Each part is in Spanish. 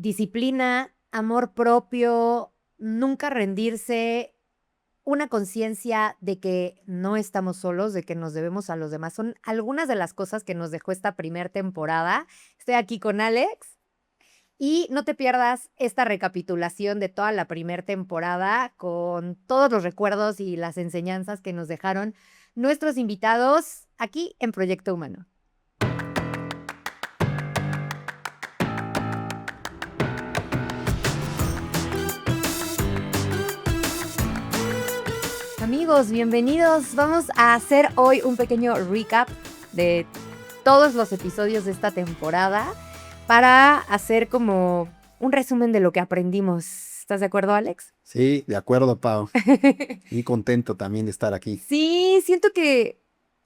disciplina, amor propio, nunca rendirse, una conciencia de que no estamos solos, de que nos debemos a los demás. Son algunas de las cosas que nos dejó esta primer temporada. Estoy aquí con Alex y no te pierdas esta recapitulación de toda la primer temporada con todos los recuerdos y las enseñanzas que nos dejaron nuestros invitados aquí en Proyecto Humano. Amigos, bienvenidos. Vamos a hacer hoy un pequeño recap de todos los episodios de esta temporada para hacer como un resumen de lo que aprendimos. ¿Estás de acuerdo, Alex? Sí, de acuerdo, Pau. Y contento también de estar aquí. Sí, siento que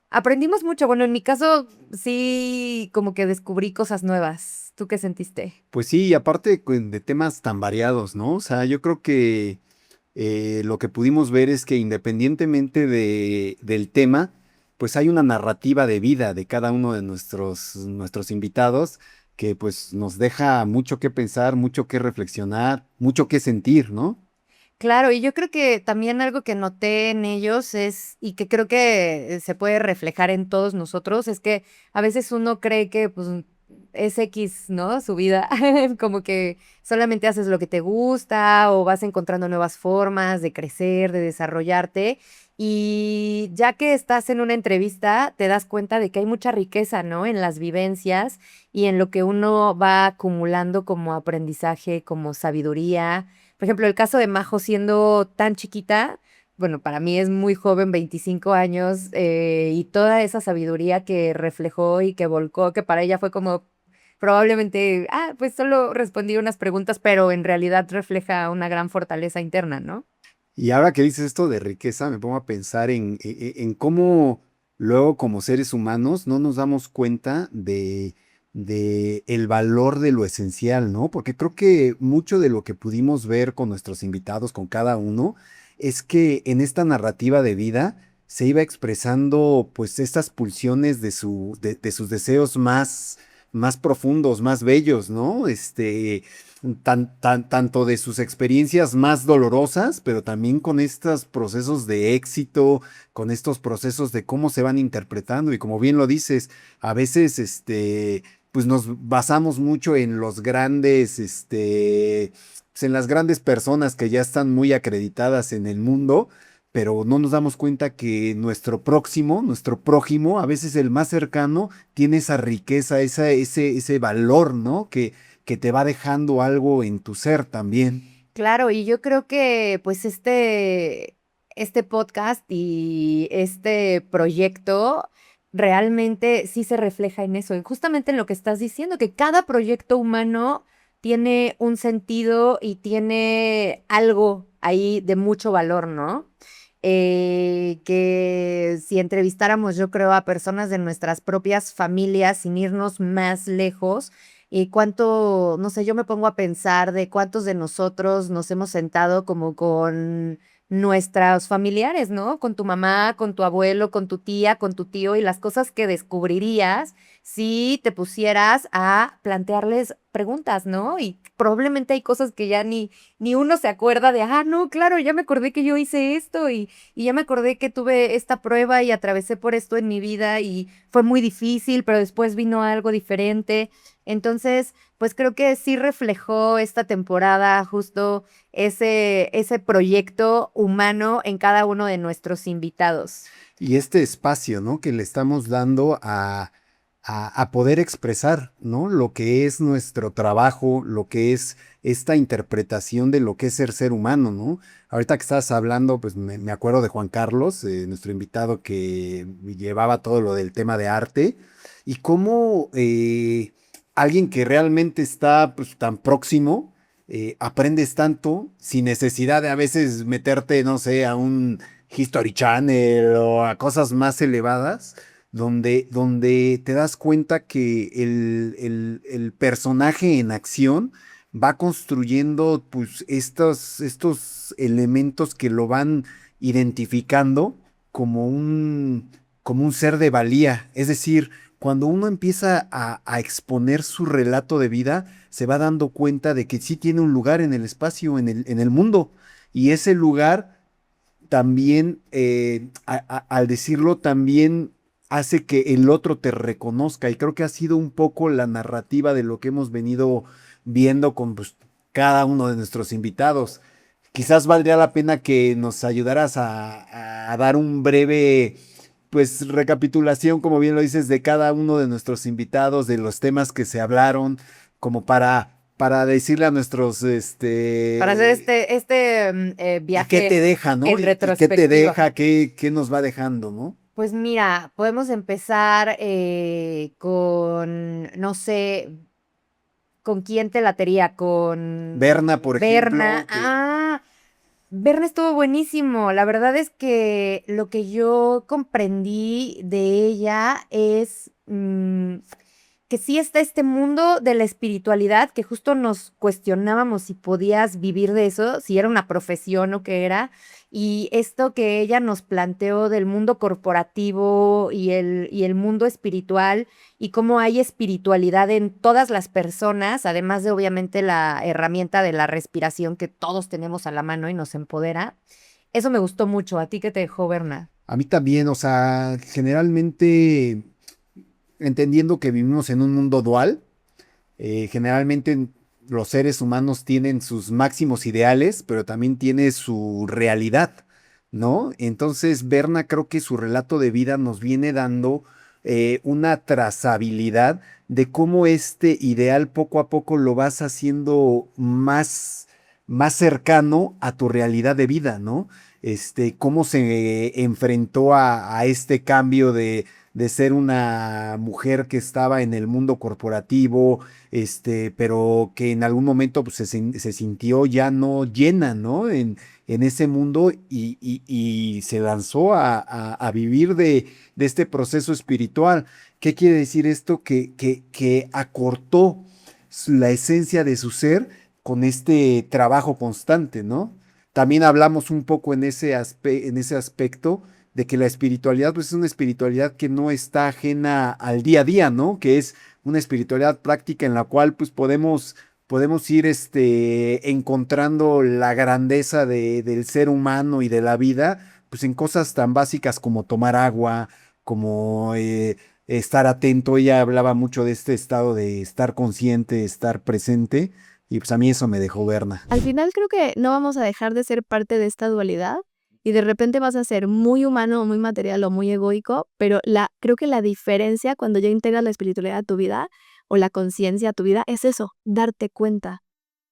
aprendimos mucho. Bueno, en mi caso, sí, como que descubrí cosas nuevas. ¿Tú qué sentiste? Pues sí, y aparte de temas tan variados, ¿no? O sea, yo creo que lo que pudimos ver es que independientemente del tema, pues hay una narrativa de vida de cada uno de nuestros invitados que pues nos deja mucho que pensar, mucho que reflexionar, mucho que sentir, ¿no? Claro, y yo creo que también algo que noté en ellos es, y que creo que se puede reflejar en todos nosotros, es que a veces uno cree que pues es X, ¿no? Su vida, como que solamente haces lo que te gusta o vas encontrando nuevas formas de crecer, de desarrollarte. Y ya que estás en una entrevista, te das cuenta de que hay mucha riqueza, ¿no? En las vivencias y en lo que uno va acumulando como aprendizaje, como sabiduría. Por ejemplo, el caso de Majo siendo tan chiquita, bueno, para mí es muy joven, 25 años, y toda esa sabiduría que reflejó y que volcó, que para ella fue como probablemente, pues solo respondí unas preguntas, pero en realidad refleja una gran fortaleza interna, ¿no? Y ahora que dices esto de riqueza, me pongo a pensar en cómo luego como seres humanos no nos damos cuenta de el valor de lo esencial, ¿no? Porque creo que mucho de lo que pudimos ver con nuestros invitados, con cada uno, es que en esta narrativa de vida se iba expresando pues estas pulsiones de sus deseos más profundos, más bellos, ¿no? Tanto de sus experiencias más dolorosas, pero también con estos procesos de éxito, con estos procesos de cómo se van interpretando. Y como bien lo dices, a veces, pues nos basamos mucho en los grandes, pues en las grandes personas que ya están muy acreditadas en el mundo, pero no nos damos cuenta que nuestro próximo, nuestro prójimo, a veces el más cercano, tiene esa riqueza, ese valor, ¿no? Que te va dejando algo en tu ser también. Claro, y yo creo que pues este podcast y este proyecto realmente sí se refleja en eso, y justamente en lo que estás diciendo, que cada proyecto humano tiene un sentido y tiene algo ahí de mucho valor, ¿no? Que si entrevistáramos, yo creo, a personas de nuestras propias familias sin irnos más lejos, y cuánto, no sé, yo me pongo a pensar de cuántos de nosotros nos hemos sentado como con nuestros familiares, ¿no? Con tu mamá, con tu abuelo, con tu tía, con tu tío, y las cosas que descubrirías si te pusieras a plantearles preguntas, ¿no? Y probablemente hay cosas que ya ni uno se acuerda de, no, claro, ya me acordé que yo hice esto y ya me acordé que tuve esta prueba y atravesé por esto en mi vida y fue muy difícil, pero después vino algo diferente. Entonces, pues creo que sí reflejó esta temporada justo ese proyecto humano en cada uno de nuestros invitados. Y este espacio, ¿no? Que le estamos dando a poder expresar, ¿no? Lo que es nuestro trabajo, lo que es esta interpretación de lo que es ser humano, ¿no? Ahorita que estabas hablando, pues me acuerdo de Juan Carlos, nuestro invitado que llevaba todo lo del tema de arte, y cómo alguien que realmente está pues, tan próximo, aprendes tanto sin necesidad de a veces meterte, no sé, a un History Channel o a cosas más elevadas, donde te das cuenta que el personaje en acción va construyendo pues estos elementos que lo van identificando como un, como un ser de valía. Es decir, cuando uno empieza a exponer su relato de vida, se va dando cuenta de que sí tiene un lugar en el espacio, en el mundo. Y ese lugar también, al decirlo, también hace que el otro te reconozca. Y creo que ha sido un poco la narrativa de lo que hemos venido viendo con pues, cada uno de nuestros invitados. Quizás valdría la pena que nos ayudaras a dar un breve, pues, recapitulación, como bien lo dices, de cada uno de nuestros invitados, de los temas que se hablaron, como para decirle a nuestros, Para hacer y qué te viaje deja, ¿no? en Y qué te retrospectiva. deja, qué nos va dejando, ¿no? Pues mira, podemos empezar con, no sé, ¿con quién te latería? Con Berna, por Berna. ejemplo, que Ah, Berna estuvo buenísimo. La verdad es que lo que yo comprendí de ella es que sí está este mundo de la espiritualidad, que justo nos cuestionábamos si podías vivir de eso, si era una profesión o qué era. Y esto que ella nos planteó del mundo corporativo y el mundo espiritual y cómo hay espiritualidad en todas las personas, además de obviamente la herramienta de la respiración que todos tenemos a la mano y nos empodera. Eso me gustó mucho. ¿A ti qué te dejó, Berna? a mí también, o sea, generalmente, entendiendo que vivimos en un mundo dual, generalmente los seres humanos tienen sus máximos ideales, pero también tiene su realidad, ¿no? Entonces, Berna creo que su relato de vida nos viene dando una trazabilidad de cómo este ideal poco a poco lo vas haciendo más cercano a tu realidad de vida, ¿no? Cómo se enfrentó a este cambio de ser una mujer que estaba en el mundo corporativo, pero que en algún momento pues, se sintió ya no llena, ¿no? En ese mundo y se lanzó a vivir de este proceso espiritual. ¿Qué quiere decir esto? Que acortó la esencia de su ser con este trabajo constante, ¿no? También hablamos un poco en ese aspecto de que la espiritualidad pues, es una espiritualidad que no está ajena al día a día, ¿no? Que es una espiritualidad práctica en la cual pues podemos ir encontrando la grandeza del ser humano y de la vida, pues en cosas tan básicas como tomar agua, como estar atento. Ella hablaba mucho de este estado de estar consciente, estar presente, y pues a mí eso me dejó Berna. Al final creo que no vamos a dejar de ser parte de esta dualidad y de repente vas a ser muy humano o muy material o muy egoico, pero creo que la diferencia cuando ya integras la espiritualidad a tu vida o la conciencia a tu vida es eso, darte cuenta.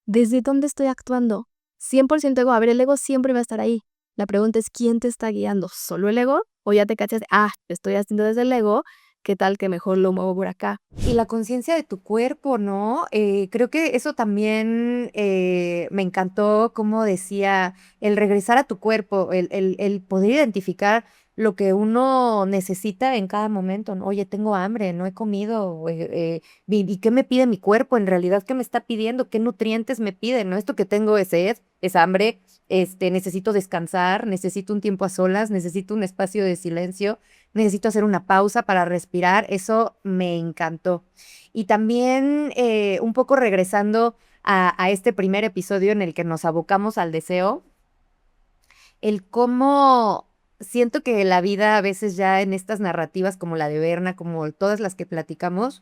¿Desde dónde estoy actuando? 100% ego. A ver, el ego siempre va a estar ahí. La pregunta es, ¿quién te está guiando? ¿Solo el ego? ¿O ya te cachas? Estoy haciendo desde el ego. ¿Qué tal que mejor lo muevo por acá? Y la conciencia de tu cuerpo, ¿no? Creo que eso también me encantó, como decía, el regresar a tu cuerpo, el poder identificar lo que uno necesita en cada momento, ¿no? Oye, tengo hambre, no he comido, ¿y qué me pide mi cuerpo? En realidad, ¿qué me está pidiendo? ¿Qué nutrientes me piden? ¿No? Esto que tengo es sed, es hambre, necesito descansar, necesito un tiempo a solas, necesito un espacio de silencio. Necesito hacer una pausa para respirar, eso me encantó. Y también un poco regresando a este primer episodio en el que nos abocamos al deseo, el cómo siento que la vida a veces ya en estas narrativas como la de Berna, como todas las que platicamos,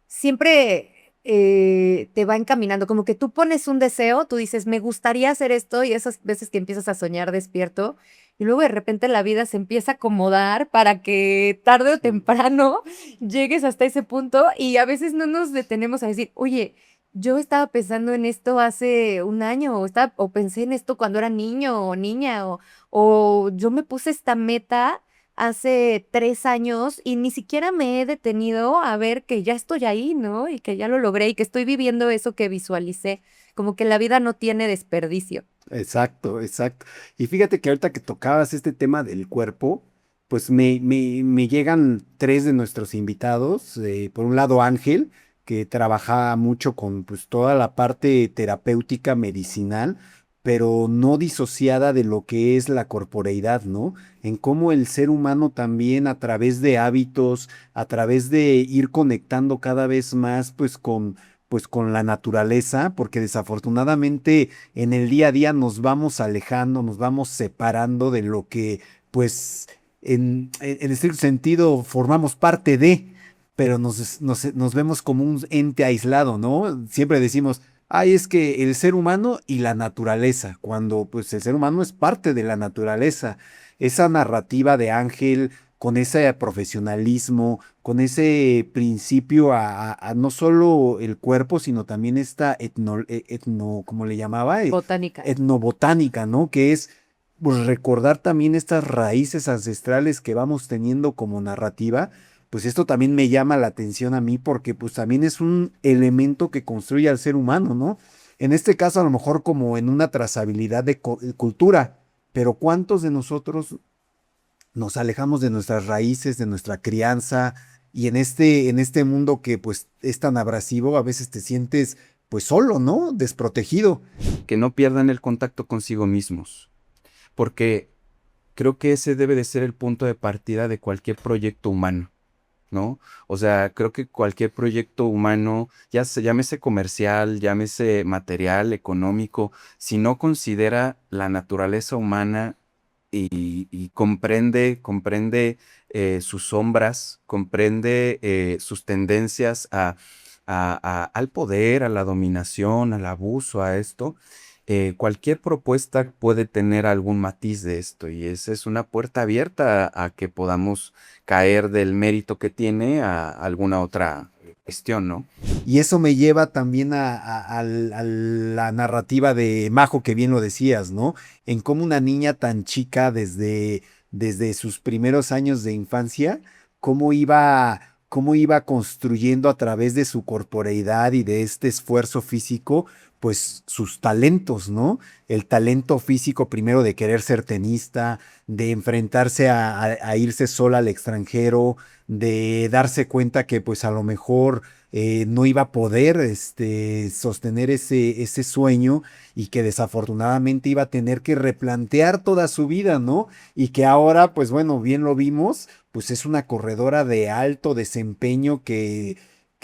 siempre te va encaminando, como que tú pones un deseo, tú dices, me gustaría hacer esto, y esas veces que empiezas a soñar despierto, y luego de repente la vida se empieza a acomodar para que tarde o temprano llegues hasta ese punto, y a veces no nos detenemos a decir, oye, yo estaba pensando en esto hace un año, o pensé en esto cuando era niño o niña, o yo me puse esta meta hace 3 años y ni siquiera me he detenido a ver que ya estoy ahí, ¿no? Y que ya lo logré y que estoy viviendo eso que visualicé. Como que la vida no tiene desperdicio. Exacto, exacto. Y fíjate que ahorita que tocabas este tema del cuerpo, pues me llegan tres de nuestros invitados. Por un lado, Ángel, que trabaja mucho con pues, toda la parte terapéutica medicinal, pero no disociada de lo que es la corporeidad, ¿no? En cómo el ser humano también a través de hábitos, a través de ir conectando cada vez más, pues con la naturaleza, porque desafortunadamente en el día a día nos vamos alejando, nos vamos separando de lo que, pues, en estricto sentido, formamos parte de, pero nos vemos como un ente aislado, ¿no? Siempre decimos, ay, es que el ser humano y la naturaleza, cuando pues el ser humano es parte de la naturaleza. Esa narrativa de Ángel, con ese profesionalismo, con ese principio a no solo el cuerpo, sino también esta ¿cómo le llamaba? Botánica. Etnobotánica, ¿no? Que es pues, recordar también estas raíces ancestrales que vamos teniendo como narrativa. Pues esto también me llama la atención a mí porque pues también es un elemento que construye al ser humano, ¿no? En este caso a lo mejor como en una trazabilidad de cultura, pero ¿cuántos de nosotros nos alejamos de nuestras raíces, de nuestra crianza y en este mundo que pues es tan abrasivo, a veces te sientes pues solo, ¿no? Desprotegido. Que no pierdan el contacto consigo mismos, porque creo que ese debe de ser el punto de partida de cualquier proyecto humano, ¿no? O sea, creo que cualquier proyecto humano, ya se llámese comercial, llámese material, económico, si no considera la naturaleza humana y comprende sus sombras, comprende sus tendencias al poder, a la dominación, al abuso, a esto. Cualquier propuesta puede tener algún matiz de esto y esa es una puerta abierta a que podamos caer del mérito que tiene a alguna otra cuestión, ¿no? Y eso me lleva también a la narrativa de Majo, que bien lo decías, ¿no? En cómo una niña tan chica desde sus primeros años de infancia, cómo iba construyendo a través de su corporeidad y de este esfuerzo físico, pues sus talentos, ¿no? El talento físico primero de querer ser tenista, de enfrentarse a irse sola al extranjero, de darse cuenta que pues a lo mejor no iba a poder sostener ese sueño y que desafortunadamente iba a tener que replantear toda su vida, ¿no? Y que ahora, pues bueno, bien lo vimos, pues es una corredora de alto desempeño que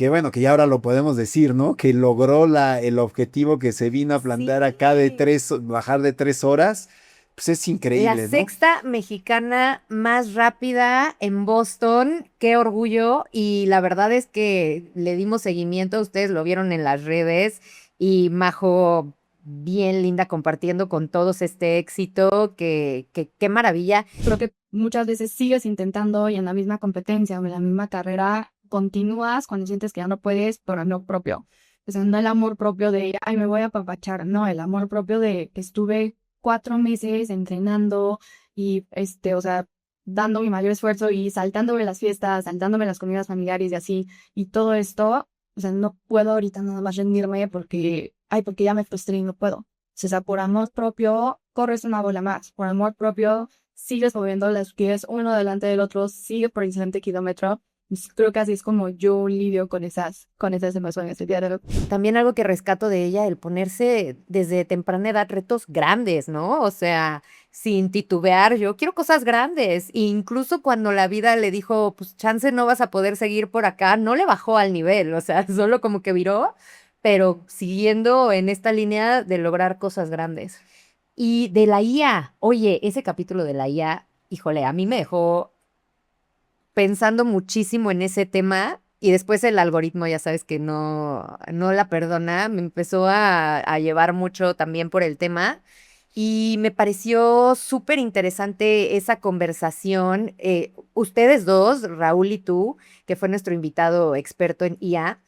bueno, que ya ahora lo podemos decir, ¿no? Que logró el objetivo que se vino a plantear acá de Sí. bajar de 3 horas, pues es La increíble, ¿no? sexta mexicana más rápida en Boston, qué orgullo. Y la verdad es que le dimos seguimiento, ustedes lo vieron en las redes y Majo, bien linda compartiendo con todos este éxito, qué maravilla. Creo que muchas veces sigues intentando y en la misma competencia o en la misma carrera continúas cuando sientes que ya no puedes por amor propio. O sea, no el amor propio de, ay, me voy a apapachar, no, el amor propio de que estuve 4 meses entrenando y, o sea, dando mi mayor esfuerzo y saltándome las fiestas, saltándome las comidas familiares y así, y todo esto, o sea, no puedo ahorita nada más rendirme porque, ay, porque ya me frustré y no puedo. O sea, por amor propio, corres una bola más. Por amor propio, sigues moviendo los pies uno delante del otro, sigue por el siguiente kilómetro. Pues creo que así es como yo lidio con esas emociones el día de hoy. También algo que rescato de ella, el ponerse desde temprana edad retos grandes, ¿no? O sea, sin titubear, yo quiero cosas grandes. E incluso cuando la vida le dijo, pues chance no vas a poder seguir por acá, no le bajó al nivel, o sea, solo como que viró, pero siguiendo en esta línea de lograr cosas grandes. Y de la IA, oye, ese capítulo de la IA, híjole, a mí me dejó pensando muchísimo en ese tema y después el algoritmo, ya sabes que no la perdona, me empezó a llevar mucho también por el tema y me pareció súper interesante esa conversación. Ustedes dos, Raúl y tú, que fue nuestro invitado experto en IA,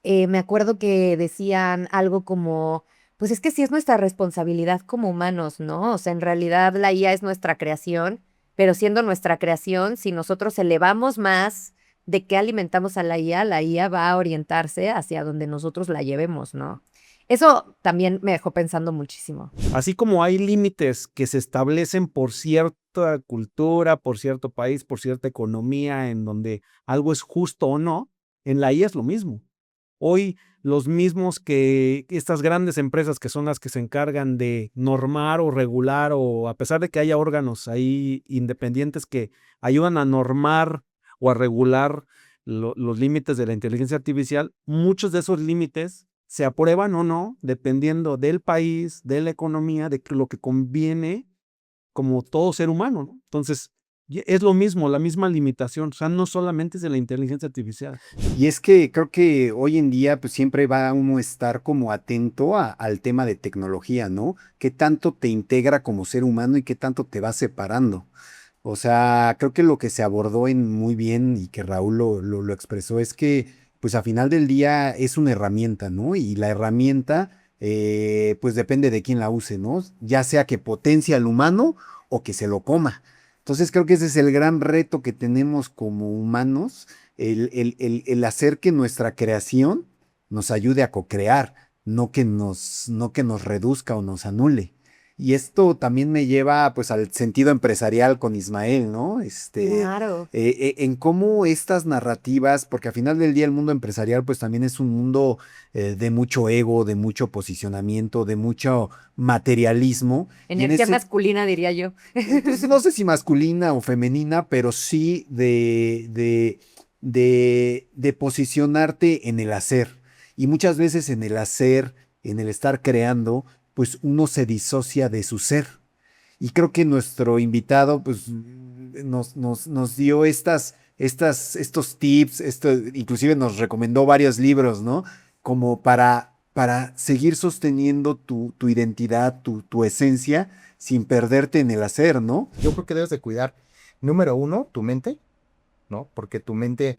me acuerdo que decían algo como, pues es que sí es nuestra responsabilidad como humanos, ¿no? O sea, en realidad la IA es nuestra creación, pero siendo nuestra creación, si nosotros elevamos más de qué alimentamos a la IA va a orientarse hacia donde nosotros la llevemos, ¿no? Eso también me dejó pensando muchísimo. Así como hay límites que se establecen por cierta cultura, por cierto país, por cierta economía, en donde algo es justo o no, en la IA es lo mismo. Hoy los mismos que estas grandes empresas que son las que se encargan de normar o regular, o a pesar de que haya órganos ahí independientes que ayudan a normar o a regular los límites de la inteligencia artificial, muchos de esos límites se aprueban o no, dependiendo del país, de la economía, de lo que conviene como todo ser humano, ¿no? Entonces, es lo mismo, la misma limitación, o sea, no solamente es de la inteligencia artificial. Y es que creo que hoy en día pues siempre va uno a estar como atento al tema de tecnología, ¿no? ¿Qué tanto te integra como ser humano y qué tanto te va separando? O sea, creo que lo que se abordó muy bien y que Raúl lo expresó es que pues a final del día es una herramienta, ¿no? Y la herramienta pues depende de quién la use, ¿no? Ya sea que potencie al humano o que se lo coma. Entonces creo que ese es el gran reto que tenemos como humanos, el hacer que nuestra creación nos ayude a co-crear, no que nos reduzca o nos anule. Y esto también me lleva pues al sentido empresarial con Ismael, ¿no? Claro. En cómo estas narrativas, porque al final del día el mundo empresarial pues también es un mundo de mucho ego, de mucho posicionamiento, de mucho materialismo. Y en Energía ese, masculina, diría yo. entonces, no sé si masculina o femenina, pero sí de posicionarte en el hacer. Y muchas veces en el hacer, en el estar creando, pues uno se disocia de su ser. Y creo que nuestro invitado, pues, nos dio estos tips, inclusive nos recomendó varios libros, ¿no? Como para seguir sosteniendo tu identidad, tu esencia, sin perderte en el hacer, ¿no? Yo creo que debes de cuidar, número uno, tu mente, ¿no? Porque tu mente,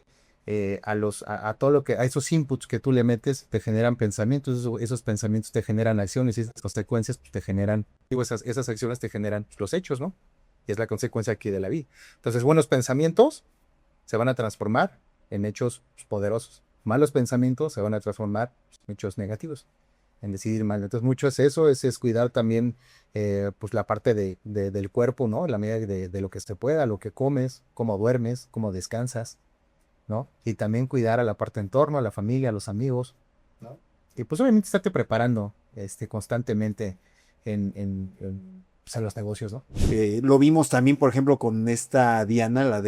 a todo lo que, a esos inputs que tú le metes, te generan pensamientos, esos pensamientos te generan acciones y esas consecuencias pues, te generan, digo, esas acciones te generan los hechos, ¿no? Y es la consecuencia aquí de la vida. Entonces, buenos pensamientos se van a transformar en hechos poderosos. Malos pensamientos se van a transformar en hechos negativos, en decidir mal. Entonces, mucho es eso, es cuidar también pues la parte del cuerpo, ¿no? La medida de lo que se pueda, lo que comes, cómo duermes, cómo descansas, ¿no? Y también cuidar a la parte entorno, a la familia, a los amigos, ¿no? Y pues obviamente estarte preparando constantemente pues, en los negocios, ¿no? Lo vimos también, por ejemplo, con esta Diana, la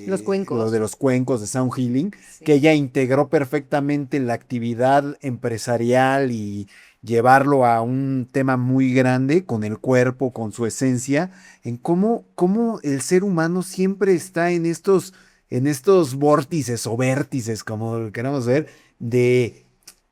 Los cuencos. lo de los cuencos de Sound Healing, Sí. que ella integró perfectamente la actividad empresarial y llevarlo a un tema muy grande con el cuerpo, con su esencia, en cómo el ser humano siempre está en estos vórtices o vértices, como lo queramos ver, de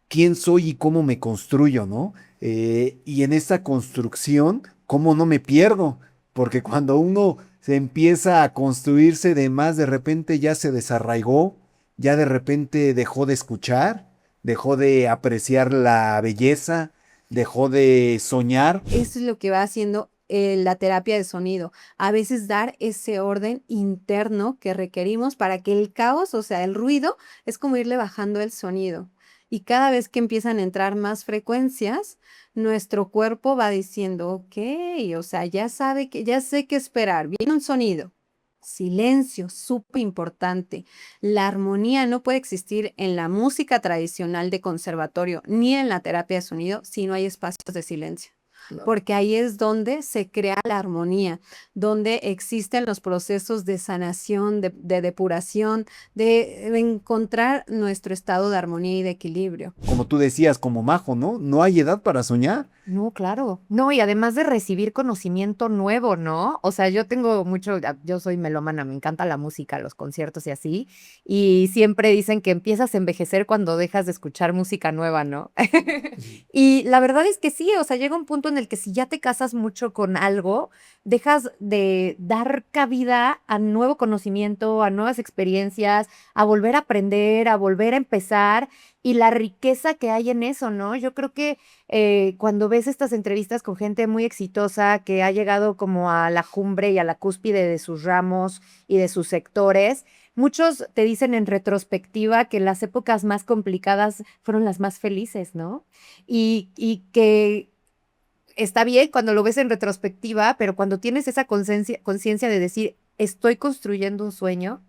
quién soy y cómo me construyo, ¿no? Y en esta construcción, ¿cómo no me pierdo? Porque cuando uno se empieza a construirse de más, de repente ya se desarraigó, ya de repente dejó de escuchar, dejó de apreciar la belleza, dejó de soñar. Eso es lo que va haciendo la terapia de sonido. A veces dar ese orden interno que requerimos para que el caos, o sea, el ruido, es como irle bajando el sonido. Y cada vez que empiezan a entrar más frecuencias, nuestro cuerpo va diciendo, ok, o sea, ya sé qué esperar. Viene un sonido. Silencio, súper importante. La armonía no puede existir en la música tradicional de conservatorio ni en la terapia de sonido si no hay espacios de silencio. Porque ahí es donde se crea la armonía, donde existen los procesos de sanación, de depuración, de encontrar nuestro estado de armonía y de equilibrio. Como tú decías, como Majo, ¿no? No hay edad para soñar. No, claro. No, y además de recibir conocimiento nuevo, ¿no? O sea, yo soy melómana, me encanta la música, los conciertos y así, y siempre dicen que empiezas a envejecer cuando dejas de escuchar música nueva, ¿no? Y la verdad es que sí, o sea, llega un punto en el que si ya te casas mucho con algo, dejas de dar cabida a nuevo conocimiento, a nuevas experiencias, a volver a aprender, a volver a empezar, y la riqueza que hay en eso, ¿no? Yo creo que cuando ves estas entrevistas con gente muy exitosa que ha llegado como a la cumbre y a la cúspide de sus ramos y de sus sectores, muchos te dicen en retrospectiva que las épocas más complicadas fueron las más felices, ¿no? Y que está bien cuando lo ves en retrospectiva, pero cuando tienes esa conciencia de decir, estoy construyendo un sueño,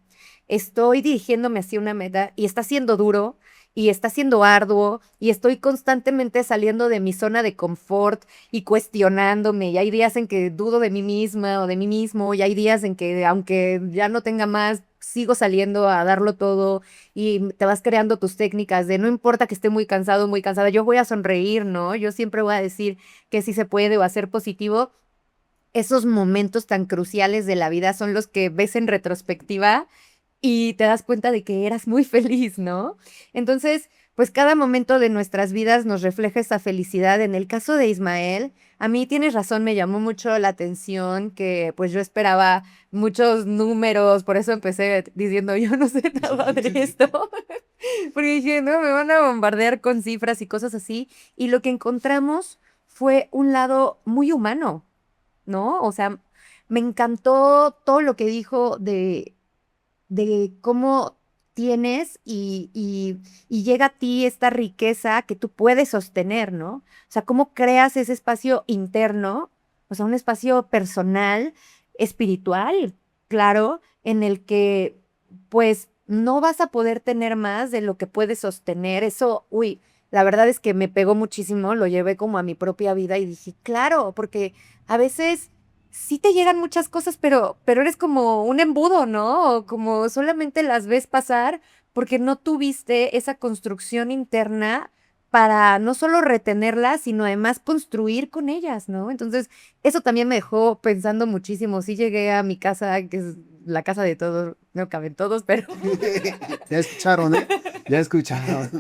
estoy dirigiéndome hacia una meta y está siendo duro y está siendo arduo y estoy constantemente saliendo de mi zona de confort y cuestionándome y hay días en que dudo de mí misma o de mí mismo y hay días en que aunque ya no tenga más, sigo saliendo a darlo todo y te vas creando tus técnicas de no importa que esté muy cansado, muy cansada, yo voy a sonreír, ¿no? Yo siempre voy a decir que sí se puede o a ser positivo. Esos momentos tan cruciales de la vida son los que ves en retrospectiva y te das cuenta de que eras muy feliz, ¿no? Entonces, pues cada momento de nuestras vidas nos refleja esa felicidad. En el caso de Ismael, a mí tienes razón, me llamó mucho la atención que pues yo esperaba muchos números, por eso empecé diciendo yo no sé nada de esto, porque dije, no, me van a bombardear con cifras y cosas así, y lo que encontramos fue un lado muy humano, ¿no? O sea, me encantó todo lo que dijo de cómo tienes y llega a ti esta riqueza que tú puedes sostener, ¿no? O sea, cómo creas ese espacio interno, o sea, un espacio personal, espiritual, claro, en el que pues no vas a poder tener más de lo que puedes sostener. Eso, uy, la verdad es que me pegó muchísimo, lo llevé como a mi propia vida y dije, claro, porque a veces sí te llegan muchas cosas, pero eres como un embudo, ¿no? O como solamente las ves pasar porque no tuviste esa construcción interna para no solo retenerlas, sino además construir con ellas, ¿no? Entonces, eso también me dejó pensando muchísimo. Sí llegué a mi casa, que es la casa de todos, no caben todos, pero Ya escucharon, ¿eh? Ya escucharon.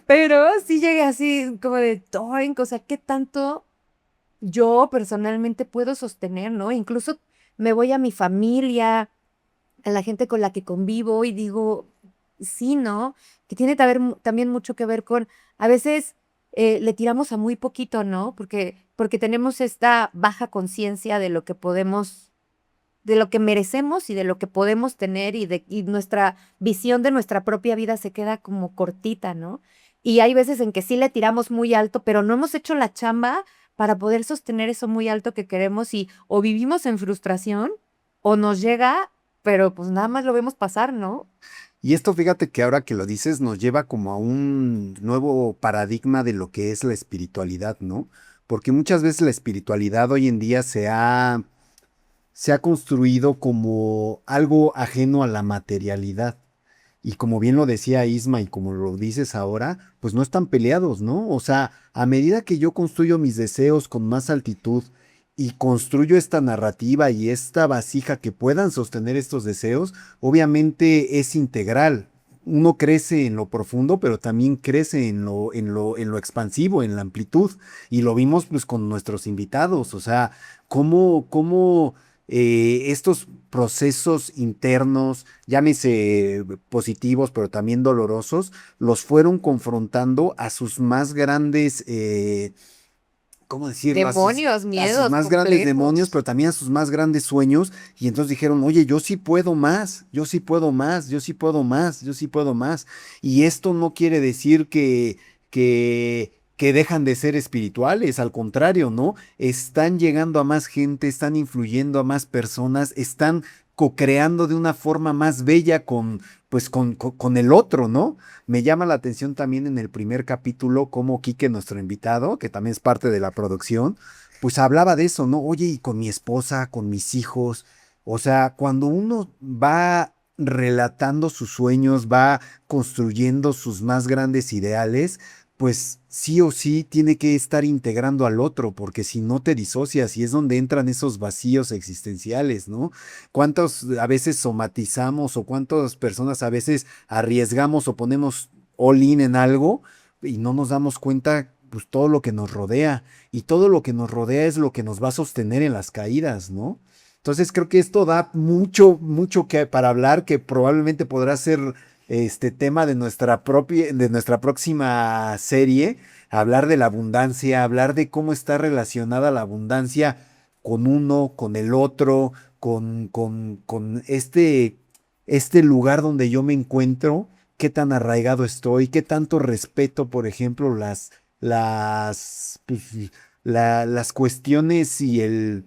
pero sí llegué así como de, "Ay, o sea, ¿qué tanto yo personalmente puedo sostener, ¿no? Incluso me voy a mi familia, a la gente con la que convivo y digo, sí, ¿no? Que tiene también mucho que ver con, a veces le tiramos a muy poquito, ¿no? Porque tenemos esta baja conciencia de lo que podemos, de lo que merecemos y de lo que podemos tener y nuestra visión de nuestra propia vida se queda como cortita, ¿no? Y hay veces en que sí le tiramos muy alto, pero no hemos hecho la chamba para poder sostener eso muy alto que queremos y o vivimos en frustración o nos llega, pero pues nada más lo vemos pasar, ¿no? Y esto, fíjate que ahora que lo dices, nos lleva como a un nuevo paradigma de lo que es la espiritualidad, ¿no? Porque muchas veces la espiritualidad hoy en día se ha construido como algo ajeno a la materialidad. Y como bien lo decía Isma y como lo dices ahora, pues no están peleados, ¿no? O sea, a medida que yo construyo mis deseos con más altitud y construyo esta narrativa y esta vasija que puedan sostener estos deseos, obviamente es integral. Uno crece en lo profundo, pero también crece en lo expansivo, en la amplitud. Y lo vimos pues con nuestros invitados. O sea, cómo estos procesos internos, llámese positivos, pero también dolorosos, los fueron confrontando a sus más grandes, ¿cómo decirlo? Demonios, A sus miedos más grandes demonios, complejos. pero también a sus más grandes sueños. Y entonces dijeron, oye, yo sí puedo más, yo sí puedo más, yo sí puedo más, yo sí puedo más. Y esto no quiere decir que dejan de ser espirituales, al contrario, ¿no? Están llegando a más gente, están influyendo a más personas, están co-creando de una forma más bella pues con el otro, ¿no? Me llama la atención también en el primer capítulo cómo Quique, nuestro invitado, que también es parte de la producción, pues hablaba de eso, ¿no? Oye, y con mi esposa, con mis hijos, o sea, cuando uno va relatando sus sueños, va construyendo sus más grandes ideales, pues sí o sí tiene que estar integrando al otro, porque si no te disocias y es donde entran esos vacíos existenciales, ¿no? ¿Cuántos a veces somatizamos o cuántas personas a veces arriesgamos o ponemos all in en algo y no nos damos cuenta pues todo lo que nos rodea y todo lo que nos rodea es lo que nos va a sostener en las caídas, ¿no? Entonces creo que esto da mucho, mucho que para hablar que probablemente podrá ser este tema de nuestra próxima serie, hablar de la abundancia, hablar de cómo está relacionada la abundancia con uno, con el otro, con este lugar donde yo me encuentro, qué tan arraigado estoy, qué tanto respeto, por ejemplo, pues, las cuestiones y el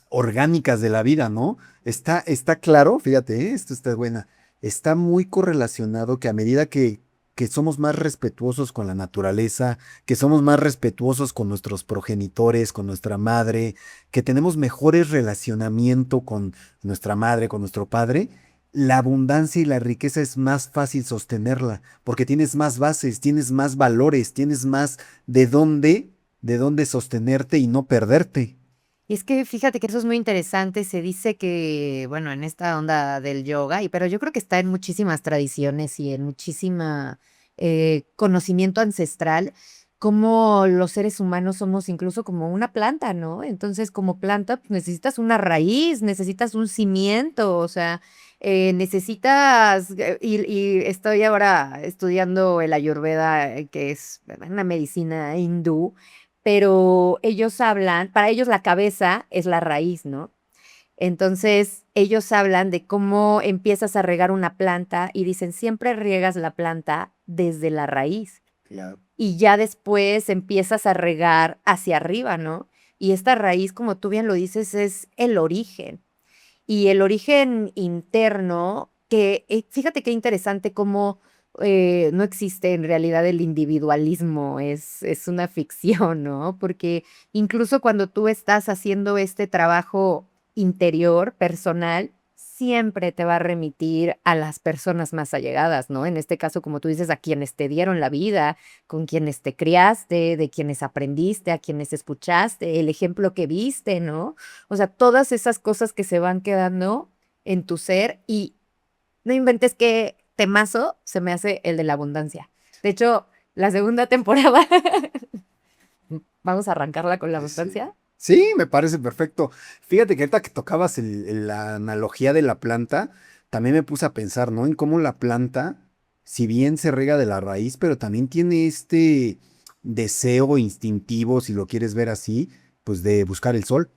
orgánicas de la vida, ¿no? Está claro, fíjate, esto está buena, está muy correlacionado que a medida que que somos más respetuosos con la naturaleza, que somos más respetuosos con nuestros progenitores, con nuestra madre, que tenemos mejores relacionamiento con nuestra madre, con nuestro padre, la abundancia y la riqueza es más fácil sostenerla, porque tienes más bases, tienes más valores, tienes más de dónde sostenerte y no perderte. Y es que fíjate que eso es muy interesante. Se dice que, bueno, en esta onda del yoga, pero yo creo que está en muchísimas tradiciones y en muchísima conocimiento ancestral, como los seres humanos somos incluso como una planta, ¿no? Entonces, como planta, pues, necesitas una raíz, necesitas un cimiento, o sea, necesitas, y estoy ahora estudiando el Ayurveda, que es una medicina hindú, pero ellos hablan, para ellos la cabeza es la raíz, ¿no? Entonces, ellos hablan de cómo empiezas a regar una planta y dicen, siempre riegas la planta desde la raíz Claro. y ya después empiezas a regar hacia arriba, ¿no? Y esta raíz, como tú bien lo dices, es el origen. Y el origen interno, que fíjate qué interesante cómo no existe en realidad el individualismo, es una ficción, ¿no? Porque incluso cuando tú estás haciendo este trabajo interior, personal, siempre te va a remitir a las personas más allegadas, ¿no? En este caso, como tú dices, a quienes te dieron la vida, con quienes te criaste, de quienes aprendiste, a quienes escuchaste, el ejemplo que viste, ¿no? O sea, todas esas cosas que se van quedando en tu ser y no inventes qué temazo se me hace el de la abundancia. De hecho, la segunda temporada, vamos a arrancarla con la Sí. abundancia. Sí, me parece perfecto. Fíjate que ahorita que tocabas la analogía de la planta, también me puse a pensar, ¿no? En cómo la planta, si bien se riega de la raíz, pero también tiene este deseo instintivo, si lo quieres ver así, pues de buscar el sol.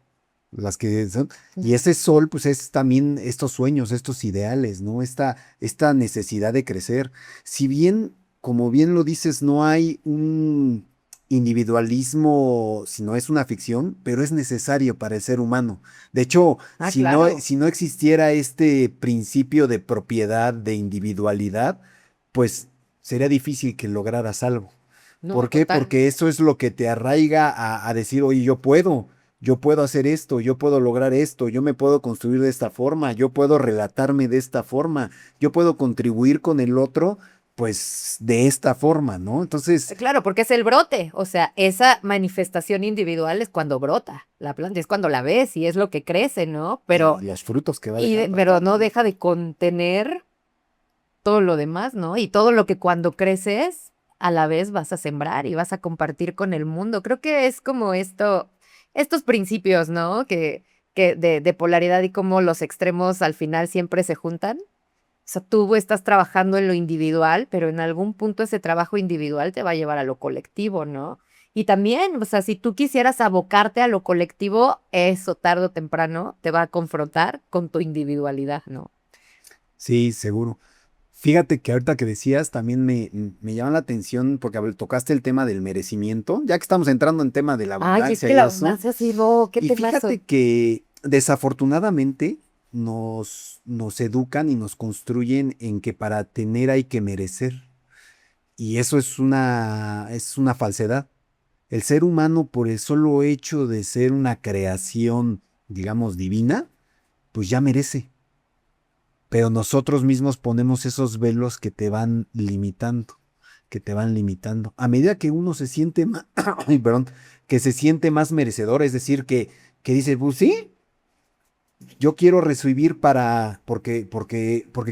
Las que son, y ese sol, pues es también estos sueños, estos ideales, ¿no? Esta necesidad de crecer. Si bien, como bien lo dices, no hay un individualismo, si no es una ficción, pero es necesario para el ser humano. De hecho, Ah, claro. si no existiera este principio de propiedad, de individualidad, pues sería difícil que lograras algo. No, ¿Por qué? total. Porque eso es lo que te arraiga a decir, oye, yo puedo hacer esto, yo puedo lograr esto, yo me puedo construir de esta forma, yo puedo relatarme de esta forma, yo puedo contribuir con el otro, pues de esta forma, ¿no? Entonces, Claro, porque es el brote, o sea, esa manifestación individual es cuando brota la planta, es cuando la ves y es lo que crece, ¿no? Pero, y los frutos que va dejando. pero no deja de contener todo lo demás, ¿no? Y todo lo que cuando creces, a la vez vas a sembrar y vas a compartir con el mundo. Creo que es como estos principios, ¿no? Que de polaridad y cómo los extremos al final siempre se juntan. O sea, tú estás trabajando en lo individual, pero en algún punto ese trabajo individual te va a llevar a lo colectivo, ¿no? Y también, o sea, si tú quisieras abocarte a lo colectivo, eso tarde o temprano te va a confrontar con tu individualidad, ¿no? Sí, seguro. Fíjate que ahorita que decías, también me llama la atención porque tocaste el tema del merecimiento, ya que estamos entrando en tema de la Ay, es abundancia que y la eso. abundancia sí, no, qué Y temazo. fíjate que desafortunadamente nos educan y nos construyen en que para tener hay que merecer. Y eso es una falsedad. El ser humano, por el solo hecho de ser una creación, digamos, divina, pues ya merece. Pero nosotros mismos ponemos esos velos que te van limitando, que te van limitando. A medida que uno se siente más, perdón, que se siente más merecedor, es decir, que dice, pues sí, yo quiero recibir porque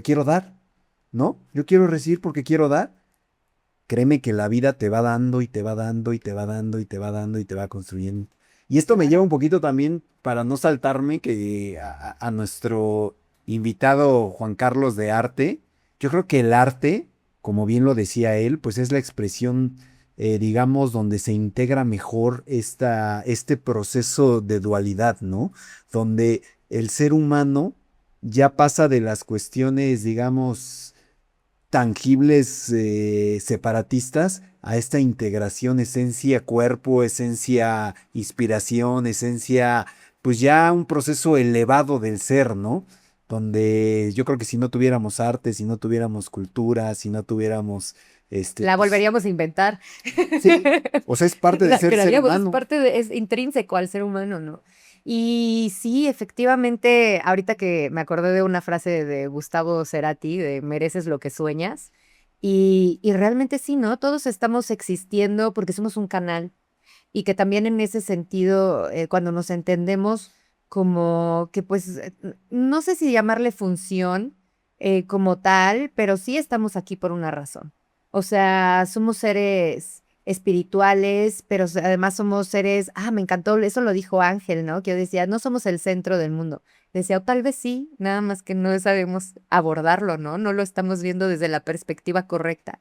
quiero dar, ¿no? Yo quiero recibir porque quiero dar. Créeme que la vida te va dando y te va dando y te va dando y te va dando y te va construyendo. Y esto me lleva un poquito también para no saltarme que a nuestro invitado Juan Carlos de arte. Yo creo que el arte, como bien lo decía él, pues es la expresión, digamos, donde se integra mejor este proceso de dualidad, ¿no? Donde el ser humano ya pasa de las cuestiones, digamos, tangibles separatistas a esta integración, esencia, cuerpo, esencia, inspiración, esencia, pues ya un proceso elevado del ser, ¿no? Donde yo creo que si no tuviéramos arte, si no tuviéramos cultura, si no tuviéramos La pues, volveríamos a inventar. sí, o sea, es parte de La ser crearíamos, es humano. parte de, es intrínseco al ser humano, ¿no? Y sí, efectivamente, ahorita que me acordé de una frase de Gustavo Cerati, de mereces lo que sueñas, y realmente sí, ¿no? Todos estamos existiendo porque somos un canal, y que también en ese sentido, cuando nos entendemos como que pues, no sé si llamarle función como tal, pero sí estamos aquí por una razón. O sea, somos seres espirituales, pero además somos seres, me encantó, eso lo dijo Ángel, ¿no? Que yo decía, no somos el centro del mundo. Decía, o tal vez sí, nada más que no sabemos abordarlo, ¿no? No lo estamos viendo desde la perspectiva correcta.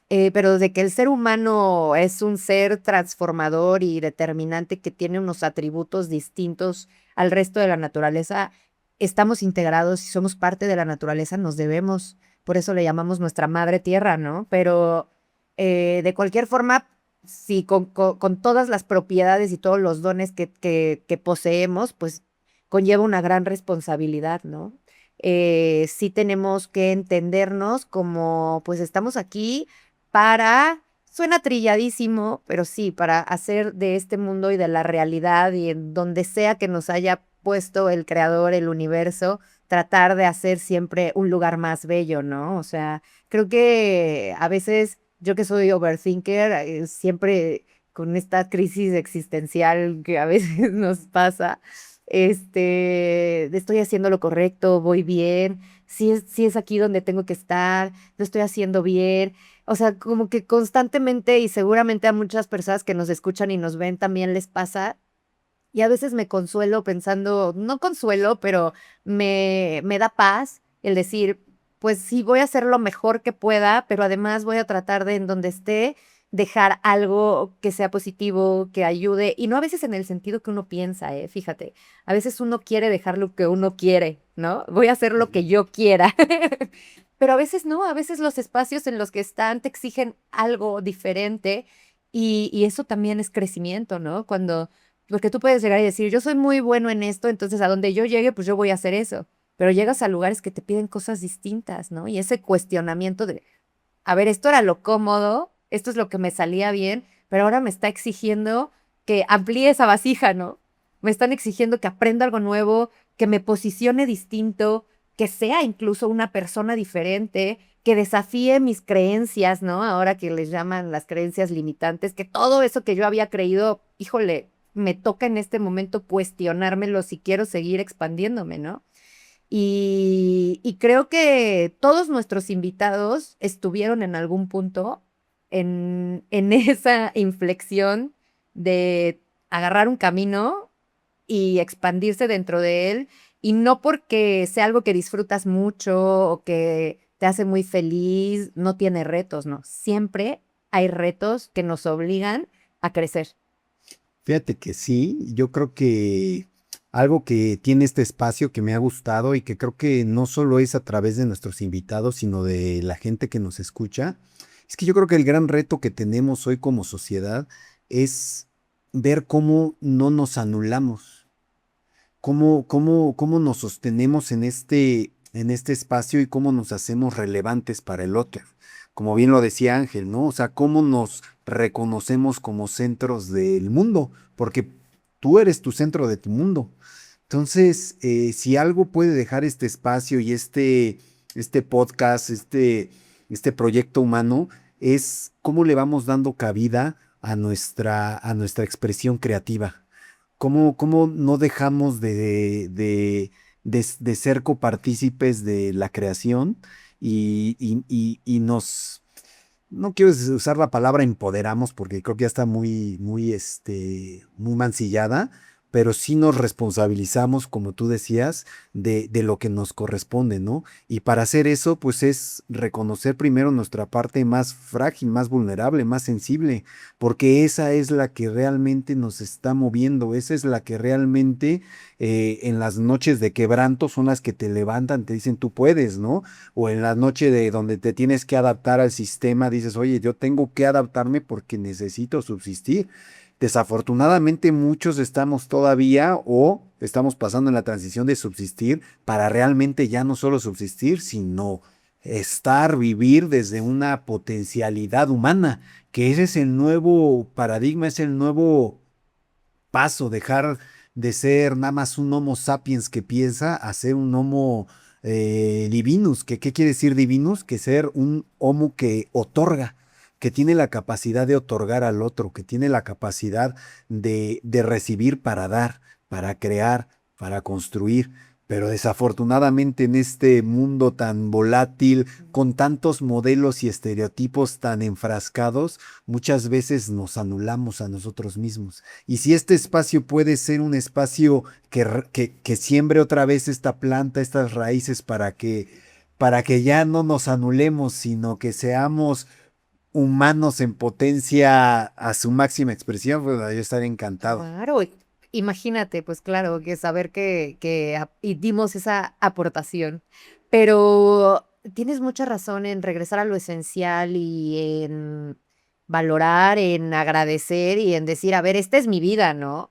Pero de que el ser humano es un ser transformador y determinante que tiene unos atributos distintos al resto de la naturaleza, estamos integrados y somos parte de la naturaleza, nos debemos, por eso le llamamos nuestra madre tierra, ¿no? Pero de cualquier forma, sí, con todas las propiedades y todos los dones que poseemos, pues conlleva una gran responsabilidad, ¿no? Sí tenemos que entendernos como, pues estamos aquí para, suena trilladísimo, pero sí, para hacer de este mundo y de la realidad y en donde sea que nos haya puesto el creador, el universo, tratar de hacer siempre un lugar más bello, ¿no? O sea, creo que a veces yo que soy overthinker, siempre con esta crisis existencial que a veces nos pasa, estoy haciendo lo correcto, voy bien, sí es aquí donde tengo que estar, lo estoy haciendo bien. O sea, como que constantemente y seguramente a muchas personas que nos escuchan y nos ven también les pasa. Y a veces me consuelo pensando, no consuelo, pero me da paz el decir, pues sí, voy a hacer lo mejor que pueda, pero además voy a tratar de en donde esté dejar algo que sea positivo, que ayude, y no a veces en el sentido que uno piensa, fíjate, a veces uno quiere dejar lo que uno quiere, ¿no? Voy a hacer lo que yo quiera. Pero a veces no, a veces los espacios en los que están te exigen algo diferente y eso también es crecimiento, ¿no? Porque tú puedes llegar y decir, yo soy muy bueno en esto, entonces a donde yo llegue, pues yo voy a hacer eso. Pero llegas a lugares que te piden cosas distintas, ¿no? Y ese cuestionamiento de, a ver, esto era lo cómodo, esto es lo que me salía bien, pero ahora me está exigiendo que amplíe esa vasija, ¿no? Me están exigiendo que aprenda algo nuevo, que me posicione distinto, que sea incluso una persona diferente, que desafíe mis creencias, ¿no? Ahora que les llaman las creencias limitantes, que todo eso que yo había creído, híjole, me toca en este momento cuestionármelo si quiero seguir expandiéndome, ¿no? Y creo que todos nuestros invitados estuvieron en algún punto en esa inflexión de agarrar un camino y expandirse dentro de él, y no porque sea algo que disfrutas mucho o que te hace muy feliz, no tiene retos, no. Siempre hay retos que nos obligan a crecer. Fíjate que sí, yo creo que algo que tiene este espacio que me ha gustado y que creo que no solo es a través de nuestros invitados, sino de la gente que nos escucha, es que yo creo que el gran reto que tenemos hoy como sociedad es ver cómo no nos anulamos, cómo nos sostenemos en este espacio y cómo nos hacemos relevantes para el otro. Como bien lo decía Ángel, ¿no? O sea, cómo nos reconocemos como centros del mundo, porque tú eres tu centro de tu mundo. Entonces, si algo puede dejar este espacio y este podcast, este proyecto humano, es cómo le vamos dando cabida a nuestra expresión creativa. Cómo no dejamos de ser copartícipes de la creación y nos, no quiero usar la palabra empoderamos porque creo que ya está muy mancillada, pero sí nos responsabilizamos, como tú decías, de lo que nos corresponde, ¿no? Y para hacer eso, pues es reconocer primero nuestra parte más frágil, más vulnerable, más sensible, porque esa es la que realmente nos está moviendo, esa es la que realmente en las noches de quebranto son las que te levantan, te dicen tú puedes, ¿no? O en la noche de donde te tienes que adaptar al sistema, dices, oye, yo tengo que adaptarme porque necesito subsistir. Desafortunadamente muchos estamos todavía o estamos pasando en la transición de subsistir para realmente ya no solo subsistir, sino vivir desde una potencialidad humana, que ese es el nuevo paradigma, es el nuevo paso, dejar de ser nada más un Homo sapiens que piensa a ser un Homo divinus. ¿Qué quiere decir divinus? Que ser un Homo que otorga, que tiene la capacidad de otorgar al otro, que tiene la capacidad de recibir para dar, para crear, para construir. Pero desafortunadamente en este mundo tan volátil, con tantos modelos y estereotipos tan enfrascados, muchas veces nos anulamos a nosotros mismos. Y si este espacio puede ser un espacio que siembre otra vez esta planta, estas raíces para que ya no nos anulemos, sino que seamos humanos en potencia a su máxima expresión, pues yo estaría encantado. Claro, imagínate, pues claro, que saber y dimos esa aportación, pero tienes mucha razón en regresar a lo esencial y en valorar, en agradecer y en decir, a ver, esta es mi vida, ¿no?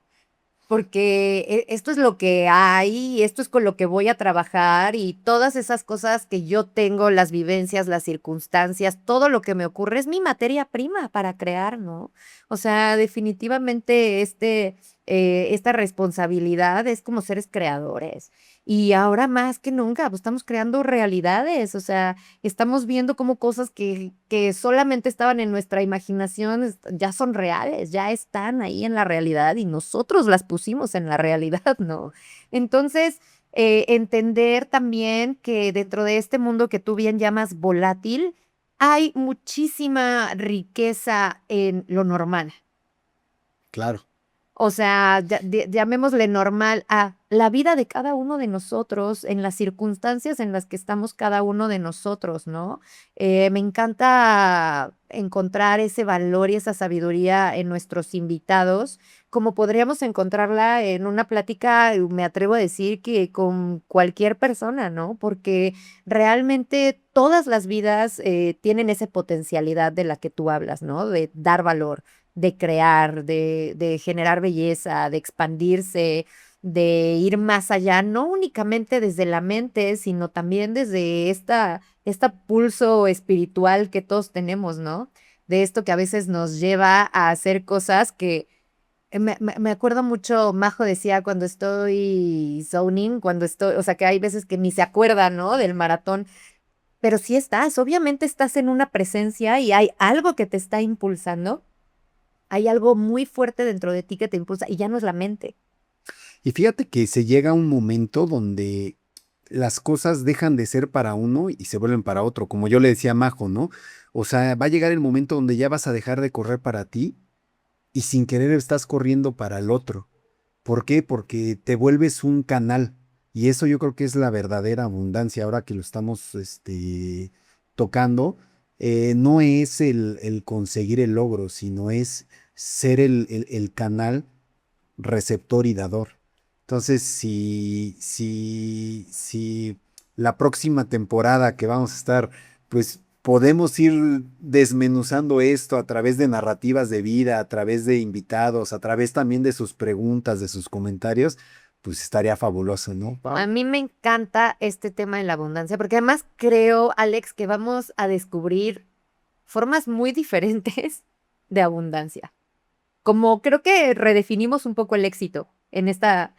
Porque esto es lo que hay, esto es con lo que voy a trabajar y todas esas cosas que yo tengo, las vivencias, las circunstancias, todo lo que me ocurre es mi materia prima para crear, ¿no? O sea, definitivamente esta responsabilidad es como seres creadores. Y ahora más que nunca, pues estamos creando realidades, o sea, estamos viendo como cosas que solamente estaban en nuestra imaginación ya son reales, ya están ahí en la realidad y nosotros las pusimos en la realidad, ¿no? Entonces, entender también que dentro de este mundo que tú bien llamas volátil, hay muchísima riqueza en lo normal. Claro. O sea, llamémosle normal a la vida de cada uno de nosotros, en las circunstancias en las que estamos cada uno de nosotros, ¿no? Me encanta encontrar ese valor y esa sabiduría en nuestros invitados, como podríamos encontrarla en una plática, me atrevo a decir que con cualquier persona, ¿no? Porque realmente todas las vidas tienen esa potencialidad de la que tú hablas, ¿no? De dar valor, de crear, de generar belleza, de expandirse, de ir más allá, no únicamente desde la mente, sino también desde esta pulso espiritual que todos tenemos, ¿no? De esto que a veces nos lleva a hacer cosas que me acuerdo mucho, Majo decía cuando estoy zoning, cuando estoy, o sea, que hay veces que ni se acuerda, ¿no? Del maratón, pero sí estás, obviamente estás en una presencia y hay algo que te está impulsando, hay algo muy fuerte dentro de ti que te impulsa y ya no es la mente. Y fíjate que se llega a un momento donde las cosas dejan de ser para uno y se vuelven para otro, como yo le decía a Majo, ¿no? O sea, va a llegar el momento donde ya vas a dejar de correr para ti y sin querer estás corriendo para el otro. ¿Por qué? Porque te vuelves un canal y eso yo creo que es la verdadera abundancia ahora que lo estamos tocando. No es el conseguir el logro, sino es ser el canal receptor y dador. Entonces, si la próxima temporada que vamos a estar, pues podemos ir desmenuzando esto a través de narrativas de vida, a través de invitados, a través también de sus preguntas, de sus comentarios, pues estaría fabuloso, ¿no, A Pau? mí me encanta este tema de la abundancia, porque además creo, Alex, que vamos a descubrir formas muy diferentes de abundancia. Como creo que redefinimos un poco el éxito en esta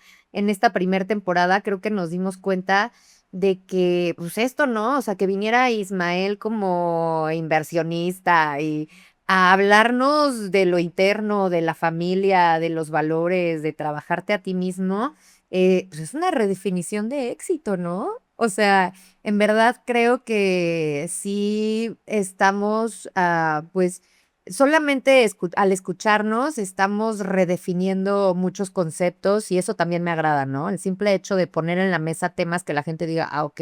primer temporada, creo que nos dimos cuenta de que, pues esto, ¿no? O sea, que viniera Ismael como inversionista y a hablarnos de lo interno, de la familia, de los valores, de trabajarte a ti mismo, pues es una redefinición de éxito, ¿no? O sea, en verdad creo que sí estamos, pues, solamente al escucharnos estamos redefiniendo muchos conceptos y eso también me agrada, ¿no? El simple hecho de poner en la mesa temas que la gente diga, ok,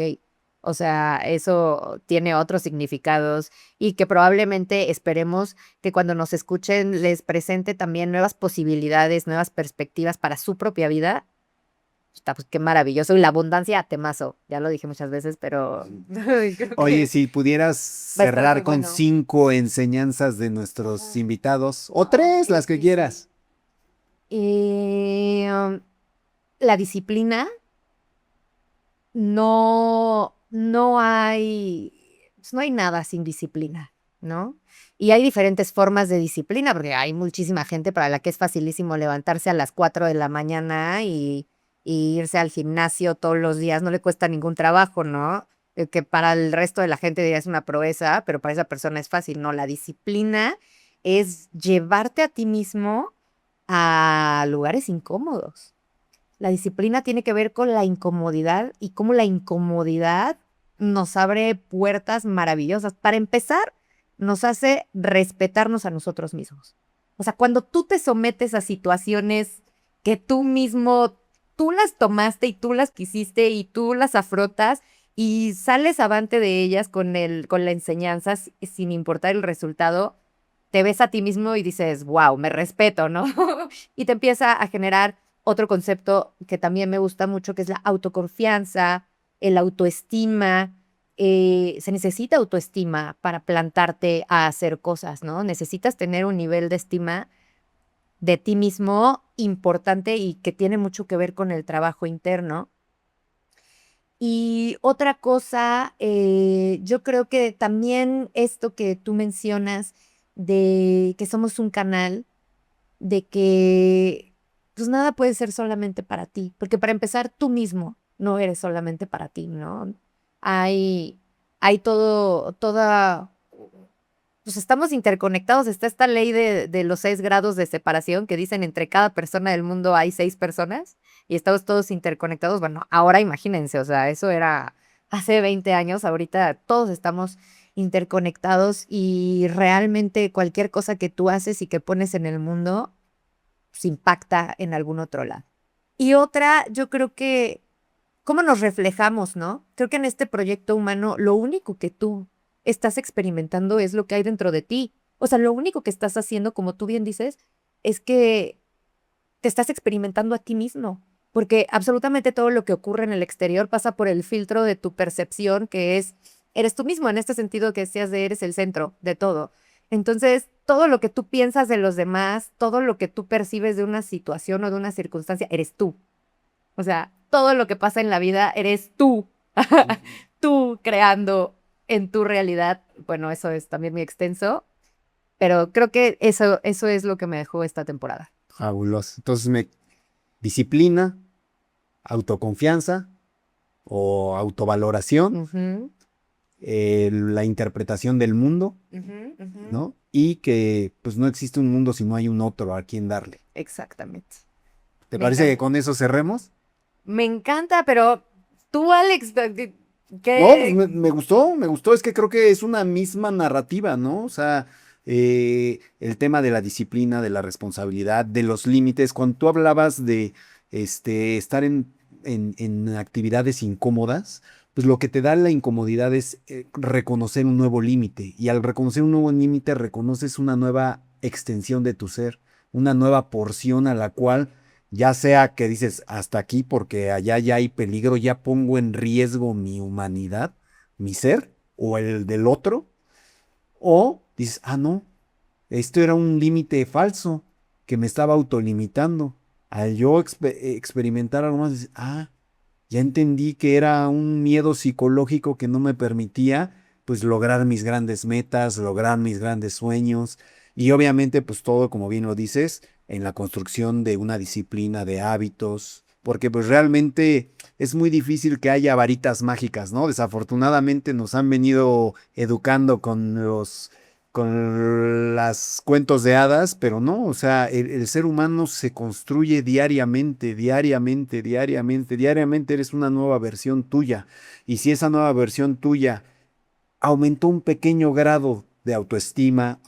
o sea, eso tiene otros significados y que probablemente esperemos que cuando nos escuchen les presente también nuevas posibilidades, nuevas perspectivas para su propia vida. Está, pues qué maravilloso. Y la abundancia, temazo. Ya lo dije muchas veces, pero creo Oye, que si pudieras va a estar muy cerrar con bueno. 5 enseñanzas de nuestros invitados, o 3, las que quieras. Y la disciplina, no hay. pues no hay nada sin disciplina, ¿no? Y hay diferentes formas de disciplina, porque hay muchísima gente para la que es facilísimo levantarse a las 4 de la mañana y irse al gimnasio todos los días, no le cuesta ningún trabajo, ¿no? Que para el resto de la gente diría es una proeza, pero para esa persona es fácil, ¿no? La disciplina es llevarte a ti mismo a lugares incómodos. La disciplina tiene que ver con la incomodidad y cómo la incomodidad nos abre puertas maravillosas. Para empezar, nos hace respetarnos a nosotros mismos. O sea, cuando tú te sometes a situaciones que tú mismo, tú las tomaste y tú las quisiste y tú las afrontas y sales avante de ellas con la enseñanza sin importar el resultado, te ves a ti mismo y dices, wow, me respeto, ¿no? Y te empieza a generar otro concepto que también me gusta mucho, que es la autoconfianza, el autoestima. Se necesita autoestima para plantarte a hacer cosas, ¿no? Necesitas tener un nivel de estima de ti mismo importante y que tiene mucho que ver con el trabajo interno. Y otra cosa, yo creo que también esto que tú mencionas de que somos un canal, de que pues nada puede ser solamente para ti, porque para empezar tú mismo no eres solamente para ti, ¿no? Hay, hay pues estamos interconectados, está esta ley de los 6 grados de separación que dicen entre cada persona del mundo hay 6 personas y estamos todos interconectados. Bueno, ahora imagínense, o sea, eso era hace 20 años, ahorita todos estamos interconectados y realmente cualquier cosa que tú haces y que pones en el mundo se impacta en algún otro lado. Y otra, yo creo que cómo nos reflejamos, ¿no? Creo que en este proyecto humano lo único que tú estás experimentando es lo que hay dentro de ti. O sea, lo único que estás haciendo, como tú bien dices, es que te estás experimentando a ti mismo, porque absolutamente todo lo que ocurre en el exterior pasa por el filtro de tu percepción, que eres tú mismo, en este sentido que decías de eres el centro de todo. Entonces, todo lo que tú piensas de los demás, todo lo que tú percibes de una situación o de una circunstancia, eres tú. O sea, todo lo que pasa en la vida eres tú, tú creando en tu realidad. Bueno, eso es también muy extenso, pero creo que eso es lo que me dejó esta temporada. Fabuloso. Entonces, disciplina, autoconfianza o autovaloración, Ujú, la interpretación del mundo, ujú, ujú. ¿no? Y que pues no existe un mundo si no hay un otro a quien darle. Exactamente. ¿Te Me parece que encanta. con eso cerremos? Me encanta, pero tú, Alex, No, pues ¿qué? me gustó, es que creo que es una misma narrativa, ¿no? O sea, el tema de la disciplina, de la responsabilidad, de los límites, cuando tú hablabas de estar en actividades incómodas, pues lo que te da la incomodidad es reconocer un nuevo límite, y al reconocer un nuevo límite reconoces una nueva extensión de tu ser, una nueva porción a la cual ya sea que dices hasta aquí porque allá ya hay peligro, ya pongo en riesgo mi humanidad, mi ser o el del otro, o dices, ah, no, esto era un límite falso que me estaba autolimitando. Al yo experimentar algo más, dices, ah, ya entendí que era un miedo psicológico que no me permitía pues lograr mis grandes metas, lograr mis grandes sueños y obviamente pues todo como bien lo dices en la construcción de una disciplina de hábitos, porque pues realmente es muy difícil que haya varitas mágicas, ¿no? Desafortunadamente nos han venido educando con las cuentos de hadas, pero no, o sea, el ser humano se construye diariamente, diariamente, diariamente, diariamente eres una nueva versión tuya. Y si esa nueva versión tuya aumentó un pequeño grado de autoestima,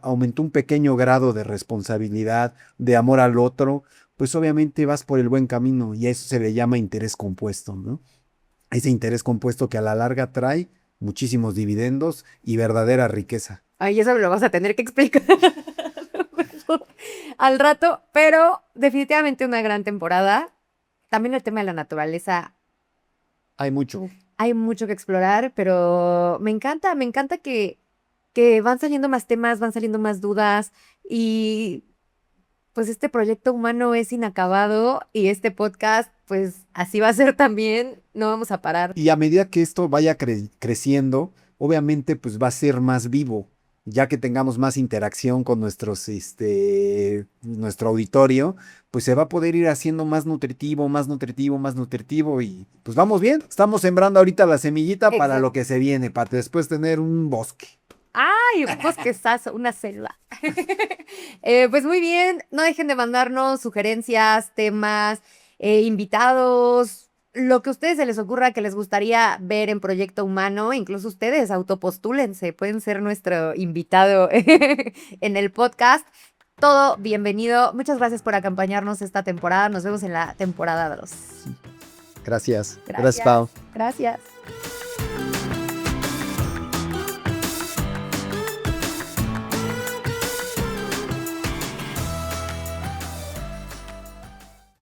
aumentó un pequeño grado de responsabilidad, de amor al otro, pues obviamente vas por el buen camino y a eso se le llama interés compuesto, ¿no? Ese interés compuesto que a la larga trae muchísimos dividendos y verdadera riqueza. Ay, eso me lo vas a tener que explicar al rato, pero definitivamente una gran temporada. También el tema de la naturaleza, Hay mucho. hay mucho que explorar, pero me encanta que van saliendo más temas, van saliendo más dudas y pues este proyecto humano es inacabado y este podcast pues así va a ser también, no vamos a parar. Y a medida que esto vaya creciendo, obviamente pues va a ser más vivo, ya que tengamos más interacción con nuestro auditorio, pues se va a poder ir haciendo más nutritivo, más nutritivo, más nutritivo y pues vamos bien. Estamos sembrando ahorita la semillita para lo que se viene, para después tener un bosque. ¡Ay, un bosquezazo, una selva! Pues muy bien, no dejen de mandarnos sugerencias, temas, invitados, lo que a ustedes se les ocurra que les gustaría ver en Proyecto Humano, incluso ustedes autopostúlense, pueden ser nuestro invitado en el podcast. Todo bienvenido. Muchas gracias por acompañarnos esta temporada. Nos vemos en la temporada 2. Gracias. Gracias. Pau. Gracias.